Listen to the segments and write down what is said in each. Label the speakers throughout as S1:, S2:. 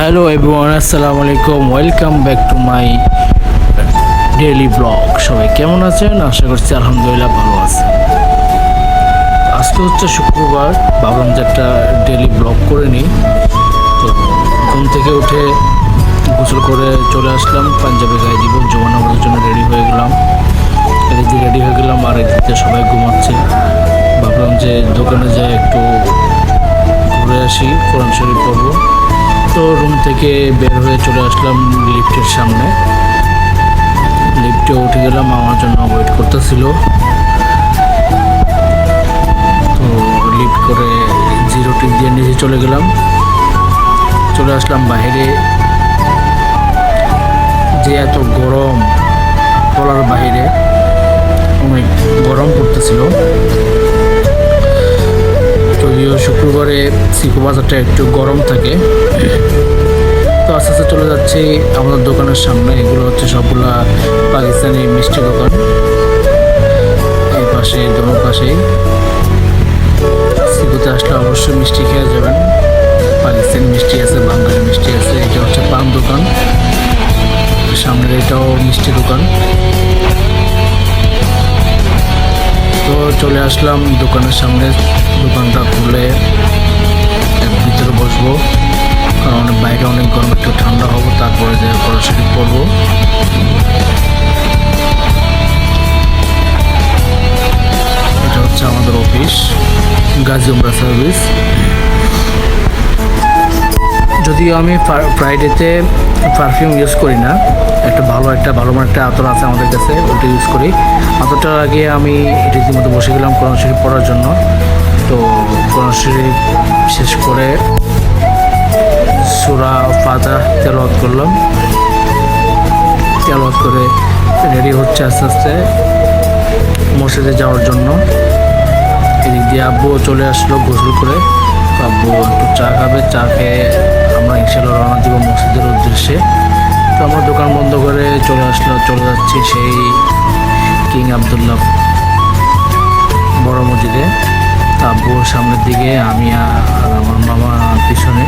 S1: Hello everyone, আসসালামু আলাইকুম। Welcome back to my daily blog. সবাই কেমন আছেন? আশা করছি আলহামদুলিল্লাহ ভালো আছেন। আজকে হচ্ছে শুক্রবার, ভাবলাম যে একটা ডেইলি ব্লগ করে নিই। তো ঘুম থেকে উঠে গোসল করে চলে আসলাম, পাঞ্জাবি গায়ে দিব, জোয়ান নামাজের জন্য রেডি হয়ে গেলাম। এদিকে রেডি হয়ে গেলাম আর এদিকে সবাই ঘুমাচ্ছে। ভাবলাম যে দোকানে যাই একটু ঘুরে আসি, কোরআন শরীফ পড়বো। তো রুম থেকে বের হয়ে চলে আসলাম লিফটের সামনে। লিফটে উঠে গেলাম, আমার জন্য ওয়েট করতেছিল। তো লিফট করে 0 টিপ দিয়ে নিচে চলে গেলাম। চলে আসলাম বাইরে, যে এত গরম, বলার বাইরে অনেক গরম পড়তেছিল। যদিও শুক্রবারে সিকো বাজারটা একটু গরম থাকে। তো আস্তে আস্তে চলে যাচ্ছি আমাদের দোকানের সামনে। এগুলো হচ্ছে সবগুলা পাকিস্তানি মিষ্টি দোকান। এই পাশে দোনো পাশেই সিকোতে আসলে অবশ্যই মিষ্টি খেয়ে যাবেন। পাকিস্তানি মিষ্টি আছে, বাঙালি মিষ্টি আছে। এটা হচ্ছে পান দোকান, সামনের এটাও মিষ্টি দোকান। তো চলে আসলাম দোকানের সামনে। দোকানটা খুলে ভিতরে বসবো, কারণ বাইরে অনেক গরম, একটু ঠান্ডা হবো, তারপরে যে কোরআন শরীফ পড়বো। এটা হচ্ছে আমাদের অফিস, গাজী উমরা সার্ভিস। যদিও আমি ফ্রাইডেতে পারফিউম ইউজ করি না, একটা ভালো মানের একটা আতর আছে আমাদের কাছে, ওটা ইউজ করি। আতরটা আগে আমি রীতিমতো বসে গেলাম কোরআন শরীফ পড়ার জন্য। তো কোরআন শরীফ শেষ করে সূরা ফাতিহা তেলাওয়াত করলাম। তেলাওয়াত করে রেডি হচ্ছে আস্তে আস্তে মসজিদে যাওয়ার জন্য। এদিক দিয়ে আব্বু চলে আসলো গোসল করে। আব্বু একটু চা খাবে, চা খেয়ে আমরা ইনশাল্লাহ রওনা দিব মসজিদের উদ্দেশ্যে। তো আমরা দোকান বন্ধ করে চলে যাচ্ছি সেই কিং আবদুল্লাহ বড় মসজিদে। আব্বুর সামনের দিকে, আমি আর আমার মামা পিছনে।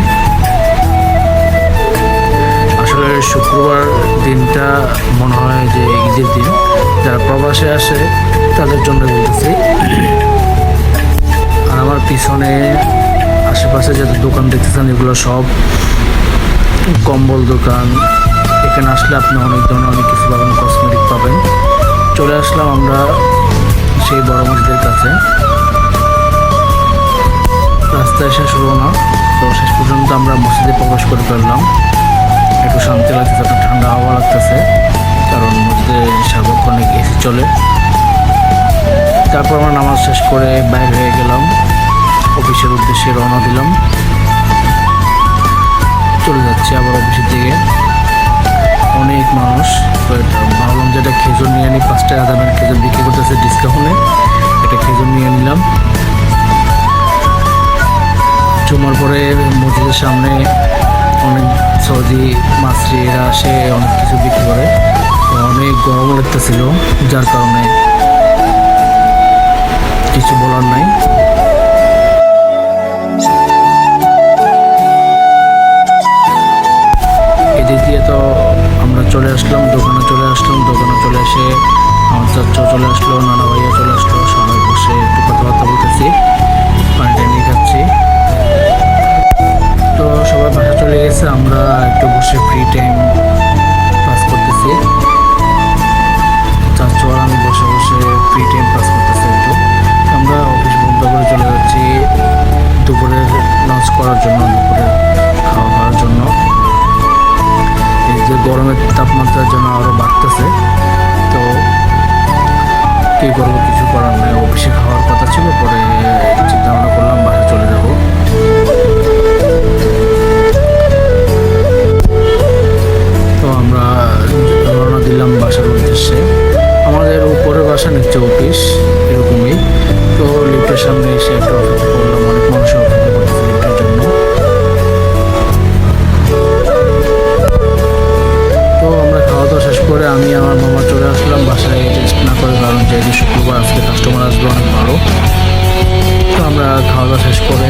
S1: আসলে শুক্রবার দিনটা মনে হয় যে ঈদের দিন। যারা প্রবাসে আসে তাদের জন্য বলতেছি। আর আমার পিছনে আশেপাশে যত দোকান দেখতেছেন, এগুলো সব কম্বল দোকান। এখানে আসলে আপনি অনেক ধরনের অনেক কিছু পাবেন, কসমেটিক পাবেন। চলে আসলাম আমরা সেই বড় মসজিদের কাছে। রাস্তায় শেষ হলো না, তো শেষ পর্যন্ত আমরা মসজিদে প্রবেশ করে ফেললাম। একটু শান্তি লাগতেছে, একটু ঠান্ডা হাওয়া লাগতেছে, কারণ মসজিদে সার্বক্ষণিক এসি চলে। তারপর আমরা নামাজ শেষ করে বাইরে হয়ে গেলাম, অফিসের উদ্দেশ্যে রওনা দিলাম। চলে যাচ্ছি আবার অফিসের দিকে। অনেক মানুষ, ভাবলাম যেটা খেজুর নিয়ে নিই। 5 টাকা দামের খেজুর বিক্রি করতেছে ডিসকাউন্টে, একটা খেজুর নিয়ে নিলাম। জুমার পরে মসজিদের সামনে অনেক সৌদি মাছরি এরা আসে, অনেক কিছু বিক্রি করে। অনেক গরম লাগতেছিল, যার কারণে কিছু বলার নাই। এদিক দিয়ে তো আমরা চলে আসলাম দোকানে চলে এসে আমার চাচা চলে আসলো, নানা ভাইয়া চলে আসলো। সবাই বসে একটু কথাবার্তা বলতেছি, পানি টানি খাচ্ছি। তো সবাই বাসা চলে গেছে, আমরা একটু বসে ফ্রি টাইম পাস করতেছি। চাচু আর আমি বসে ফ্রি টাইম পাস করতেছি একটু। আমরা অফিস বন্ধ করে চলে যাচ্ছি দুপুরের লাঞ্চ করার জন্য, দুপুরের খাওয়া খাওয়ার জন্য। এই যে গরমের তাপমাত্রার জন্য আরও বাড়তেছে, তো কী করবো, কিছু করার নেই। অফিসে খাওয়ার কথা ছিল, পরে চিন্তা ভাবনা করলাম বাসে চলে যাব। তো আমরা রওনা দিলাম বাসার উদ্দেশ্যে। আমাদের উপরে বাসা, নিচে অফিস, এরকমই। তো লিফটের সামনে এসে একটা অপেক্ষা করলাম, অনেক মানুষ অপেক্ষা করতেছে লিফটের জন্য। তো আমরা খাওয়া দাওয়া শেষ করে আমি আমার মামা চলে আসলাম বাসায়, রেস্ট না করে, কারণ যেহেতু শুক্রবার আজকে কাস্টমার আসবে অনেক ভালো। তো আমরা খাওয়া দাওয়া শেষ করে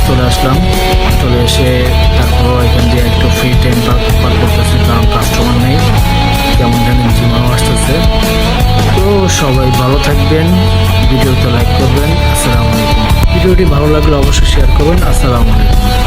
S1: চলে আসলাম। চলে এসে তারপর এখান দিয়ে একটু ফ্রি সবাই ভালো থাকবেন, ভিডিওতে লাইক করবেন। আসসালামু আলাইকুম। ভিডিওটি ভালো লাগলে অবশ্যই শেয়ার করবেন। আসসালামু আলাইকুম।